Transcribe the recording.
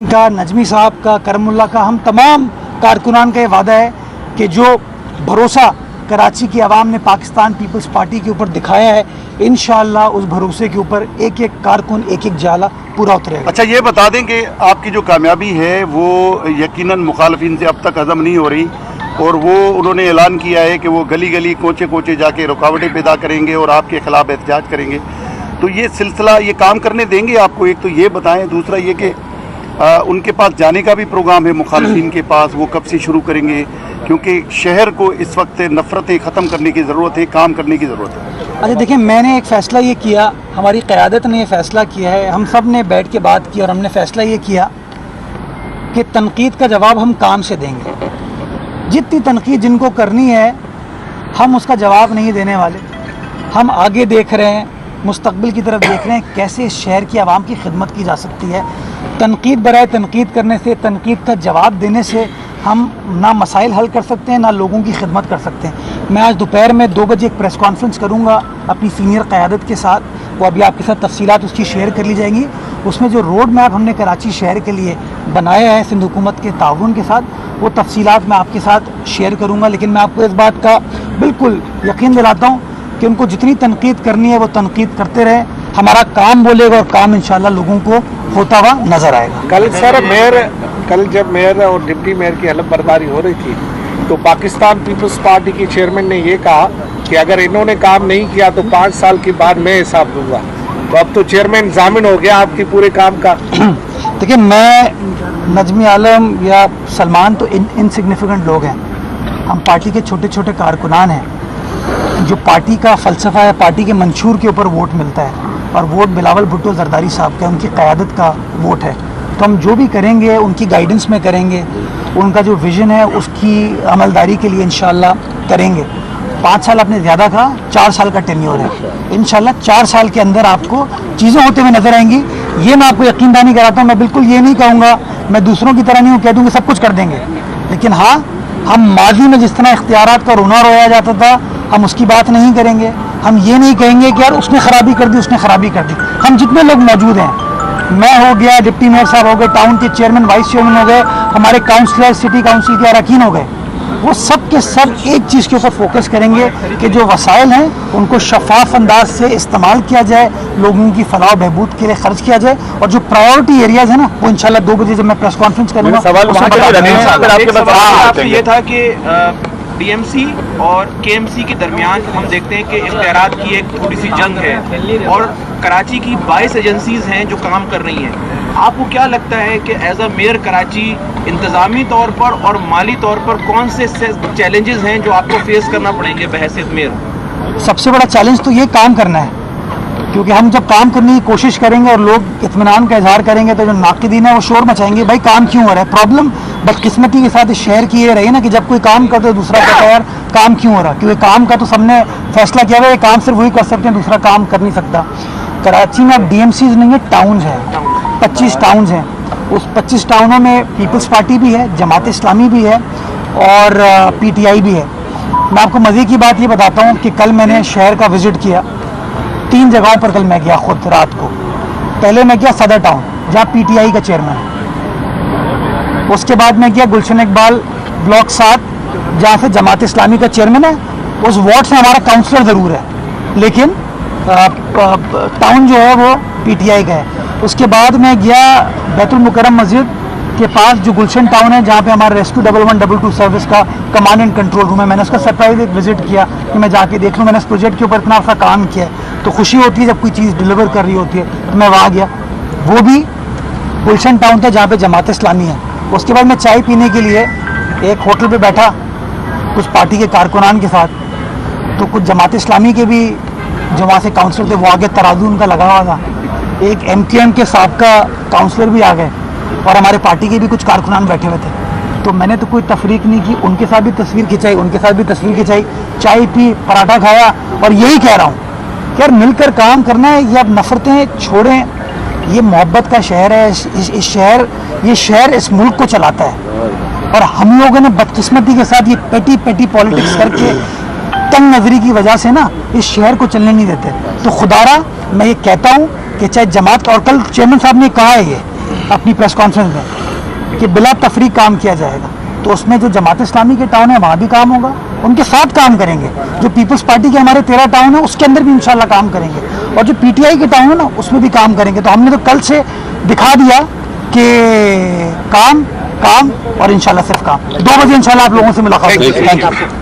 का, नजमी साहब का, करमुल्ला का, हम तमाम कारकुनान का ये वादा है कि जो भरोसा कराची की आवाम ने पाकिस्तान पीपल्स पार्टी के ऊपर दिखाया है, इंशाअल्लाह उस भरोसे के ऊपर एक एक कारकुन, एक एक जाला पूरा उतरेगा। अच्छा, ये बता दें कि आपकी जो कामयाबी है वो यकीनन मुखालफिन से अब तक हजम नहीं हो रही, और वो उन्होंने ऐलान किया है कि वो गली गली कोचे कोचे जाके रुकावटें पैदा करेंगे और आपके खिलाफ एहतजाज करेंगे। तो ये सिलसिला, ये काम करने देंगे आपको? एक तो ये बताएं, दूसरा ये कि उनके पास जाने का भी प्रोग्राम है मुखालिफिन के पास, वो कब से शुरू करेंगे? क्योंकि शहर को इस वक्त नफ़रतें ख़त्म करने की ज़रूरत है, काम करने की ज़रूरत है। अच्छा देखिए, मैंने एक फ़ैसला ये किया, हमारी क़यादत ने ये फ़ैसला किया है, हम सब ने बैठ के बात की और हमने फ़ैसला ये किया कि तनकीद का जवाब हम काम से देंगे। जितनी तनकीद जिनको करनी है हम उसका जवाब नहीं देने वाले। हम आगे देख रहे हैं, मुस्तकबिल की तरफ देख रहे हैं, कैसे इस शहर की आवाम की खिदमत की जा सकती है। तनकीद बराए तनकीद करने से, तनकीद का जवाब देने से हम ना मसाइल हल कर सकते हैं, ना लोगों की खिदमत कर सकते हैं। मैं आज दोपहर में 2 बजे एक प्रेस कॉन्फ्रेंस करूंगा अपनी सीनियर क़यादत के साथ, वो अभी आपके साथ तफसीलात उसकी शेयर कर ली जाएंगी। उसमें जो रोड मैप हमने कराची शहर के लिए बनाया है सिंध हुकूमत के ताउन के साथ, वो तफसीलात मैं आपके साथ शेयर करूँगा। लेकिन मैं आपको इस बात का बिल्कुल यकीन दिलाता हूँ कि उनको जितनी तनकीद करनी है वो तनकीद करते रहे। हमारा काम बोलेगा और काम इंशाल्लाह लोगों को होता हुआ नजर आएगा। कल जब मेयर और डिप्टी मेयर की हलफ बर्दारी हो रही थी तो पाकिस्तान पीपल्स पार्टी की चेयरमैन ने ये कहा कि अगर इन्होंने काम नहीं किया तो 5 साल के बाद मैं हिसाब दूंगा। तो अब तो चेयरमैन जामिन हो गया आपकी पूरे काम का। देखिए, मैं, नजमी आलम या सलमान तो इनसिग्निफिकेंट लोग हैं। हम पार्टी के छोटे छोटे कारकुनान हैं। जो पार्टी का फ़लसफ़ा है, पार्टी के मंशूर के ऊपर वोट मिलता है, और वोट बिलावल भुट्टो जरदारी साहब का, उनकी क़यादत का वोट है। तो हम जो भी करेंगे उनकी गाइडेंस में करेंगे, उनका जो विज़न है उसकी अमलदारी के लिए इंशाअल्लाह करेंगे। 5 साल आपने ज़्यादा कहा, 4 साल का टेन्योर है। इंशाअल्लाह 4 साल के अंदर आपको चीज़ें होते हुए नज़र आएंगी। ये मैं आपको यकीन दहानी कराता हूँ, मैं बिल्कुल ये नहीं कहूँगा, मैं दूसरों की तरह नहीं हूँ, कह दूँगी सब कुछ कर देंगे। लेकिन हाँ, हम माजी में जिस तरह इख्तियारात का रोना रोया जाता था, हम उसकी बात नहीं करेंगे। हम ये नहीं कहेंगे कि यार उसने ख़राबी कर दी, उसने ख़राबी कर दी। हम जितने लोग मौजूद हैं, मैं हो गया, डिप्टी मेयर साहब हो गए, टाउन के चेयरमैन वाइस चेयरमैन हो गए, हमारे काउंसलर, सिटी काउंसिल के अरकान हो गए, वो सब के सब एक चीज़ के ऊपर फोकस करेंगे कि जो वसाइल हैं उनको शफाफ अंदाज से इस्तेमाल किया जाए, लोगों की फलाह बहबूद के लिए खर्च किया जाए, और जो प्रायोरिटी एरियाज़ है ना वो इंशाल्लाह 2 बजे जब मैं प्रेस कॉन्फ्रेंस करूँगा। सवाल ये था कि डीएमसी और केएमसी के दरमियान हम देखते हैं कि इख्तियारात की एक थोड़ी सी जंग है, और कराची की 22 एजेंसीज हैं जो काम कर रही हैं। आपको क्या लगता है कि एज अ मेयर कराची इंतज़ामी तौर पर और माली तौर पर कौन से चैलेंजेस हैं जो आपको फेस करना पड़ेंगे बहैसियत मेयर? सबसे बड़ा चैलेंज तो ये काम करना है, क्योंकि हम जब काम करने की कोशिश करेंगे और लोग इत्मीनान का इजहार करेंगे तो जो नाक़िदीन है वो शोर मचाएंगे, भाई काम क्यों हो रहा है। प्रॉब्लम बदकिस्मती के साथ इस शहर की ये रही ना कि जब कोई काम करता है दूसरा कहता है यार काम क्यों हो रहा है, क्योंकि काम का तो सबने फैसला किया हुआ है, काम सिर्फ वही कर सकते हैं, दूसरा काम कर नहीं सकता। कराची में अब DMCs नहीं है, टाउन्स हैं, 25 टाउन्स हैं। उस 25 टाउनों में पीपल्स पार्टी भी है, जमात इस्लामी भी है और PTI भी है। मैं आपको मज़े की बात ये बताता हूँ कि कल मैंने शहर का विज़िट किया, 3 जगहों पर कल मैं गया खुद रात को। पहले मैं गया सदर टाउन जहाँ PTI का चेयरमैन है, उसके बाद मैं गया गुलशन इकबाल ब्लॉक 7 जहाँ से जमात इस्लामी का चेयरमैन है। उस वार्ड से हमारा काउंसलर ज़रूर है, लेकिन टाउन जो है वो PTI का है। उसके बाद मैं गया बैतुल मुकर्रम मस्जिद के पास जो गुलशन टाउन है, जहाँ पे हमारा रेस्क्यू 1122 सर्विस का कमांड एंड कंट्रोल रूम है। मैंने उसका सरप्राइज एक विजिट किया कि मैं जाके देख लूँ। मैंने इस प्रोजेक्ट के ऊपर इतना सा काम किया है तो खुशी होती है जब कोई चीज़ डिलीवर कर रही होती है, तो मैं वहाँ गया। वो भी गुलशन टाउन था जहाँ पे जमात इस्लामी है। उसके बाद मैं चाय पीने के लिए एक होटल पे बैठा कुछ पार्टी के कारकुनान के साथ, तो कुछ जमात इस्लामी के भी जो वहाँ से काउंसलर थे वो आगे तराजू उनका लगा हुआ था। एक MKM के साबका काउंसलर भी आ गए और हमारे पार्टी के भी कुछ कारकुनान बैठे हुए थे। तो मैंने तो कोई तफरीक नहीं की, उनके साथ भी तस्वीर खिंचाई, उनके साथ भी तस्वीर खिंचाई, चाय पी, पराठा खाया, और यही कह रहा हूँ कि यार मिलकर काम करना है। ये अब नफरतें छोड़ें, ये मोहब्बत का शहर है। ये शहर इस मुल्क को चलाता है, और हम लोगों ने बदकिस्मती के साथ ये पेटी पॉलिटिक्स करके तंग नजरी की वजह से ना इस शहर को चलने नहीं देते। तो खुदारा मैं ये कहता हूँ कि चाहे जमात, और कल चेयरमैन साहब ने कहा है ये अपनी प्रेस कॉन्फ्रेंस में कि बिला तफरीक काम किया जाएगा, तो उसमें जो जमात इस्लामी के टाउन है वहाँ भी काम होगा, उनके साथ काम करेंगे। जो पीपल्स पार्टी के हमारे 13 टाउन है उसके अंदर भी इंशाल्लाह काम करेंगे, और जो पीटीआई के टाउन है ना उसमें भी काम करेंगे। तो हमने तो कल से दिखा दिया कि काम काम और इंशाल्लाह सिर्फ काम। 2 बजे इंशाल्लाह आप लोगों से मुलाकात होगी। Thank you.